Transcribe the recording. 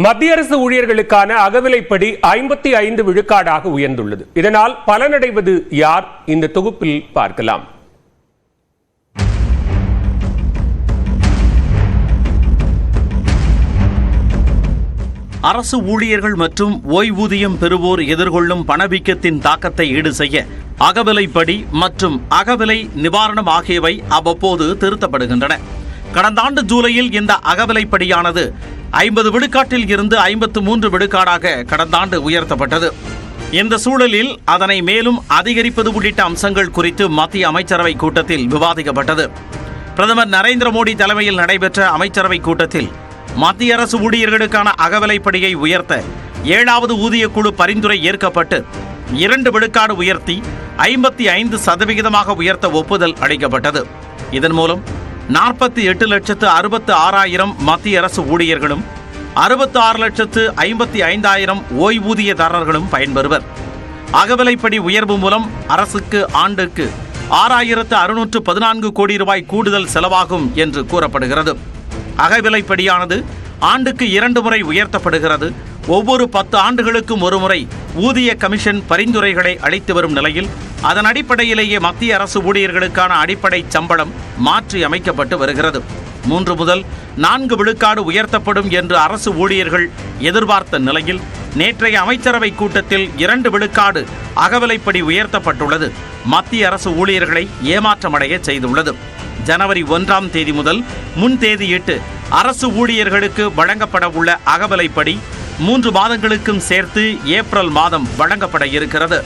மத்திய அரசு ஊழியர்களுக்கான அகவிலைப்படி 55 விழுக்காடாக உயர்ந்துள்ளது. இதனால் பலனடைவது யார்? இந்த தொகுப்பில் பார்க்கலாம். அரசு ஊழியர்கள் மற்றும் ஓய்வூதியம் பெறுவோர் எதிர்கொள்ளும் பணவீக்கத்தின் தாக்கத்தை ஈடு செய்ய அகவிலைப்படி மற்றும் அகவிலை நிவாரணம் ஆகியவை அவ்வப்போது திருத்தப்படுகின்றன. கடந்த ஆண்டு ஜூலையில் இந்த அகவிலைப்படியானது 50 விழுக்காட்டில் இருந்து 53 விழுக்காடாக கடந்த ஆண்டு உயர்த்தப்பட்டது. இந்த சூழலில் அதனை மேலும் அதிகரிப்பது உள்ளிட்ட அம்சங்கள் குறித்து மத்திய அமைச்சரவை கூட்டத்தில் விவாதிக்கப்பட்டது. பிரதமர் நரேந்திர மோடி தலைமையில் நடைபெற்ற அமைச்சரவை கூட்டத்தில் மத்திய அரசு ஊழியர்களுக்கான அகவிலைப்படியை உயர்த்த 7வது ஊதியக்குழு பரிந்துரை ஏற்கப்பட்டு 2 விழுக்காடு உயர்த்தி 55% உயர்த்த ஒப்புதல் அளிக்கப்பட்டது. இதன் மூலம் 48,66,000 மத்திய அரசு ஊழியர்களும் 66,55,000 ஓய்வூதியதாரர்களும் பயன்பெறுவர். அகவிலைப்படி உயர்வு மூலம் அரசுக்கு ஆண்டுக்கு 6,614 கோடி ரூபாய் கூடுதல் செலவாகும் என்று கூறப்படுகிறது. அகவிலைப்படியானது ஆண்டுக்கு 2 முறை உயர்த்தப்படுகிறது. ஒவ்வொரு 10 ஆண்டுகளுக்கும் ஒரு முறை ஊதிய கமிஷன் பரிந்துரைகளை அளித்து வரும் நிலையில் அதன் அடிப்படையிலேயே மத்திய அரசு ஊழியர்களுக்கான அடிப்படை சம்பளம் மாற்றி அமைக்கப்பட்டு வருகிறது. 3 முதல் 4 விழுக்காடு உயர்த்தப்படும் என்று அரசு ஊழியர்கள் எதிர்பார்த்த நிலையில் நேற்றைய அமைச்சரவை கூட்டத்தில் 2 விழுக்காடு அகவிலைப்படி உயர்த்தப்பட்டுள்ளது மத்திய அரசு ஊழியர்களை ஏமாற்றமடைய செய்துள்ளது. ஜனவரி 1ஆம் தேதி முதல் முன் தேதியிட்டு அரசு ஊழியர்களுக்கு வழங்கப்பட உள்ள அகவிலைப்படி 3 மாதங்களுக்கும் சேர்த்து ஏப்ரல் மாதம் வழங்கப்பட இருக்கிறது.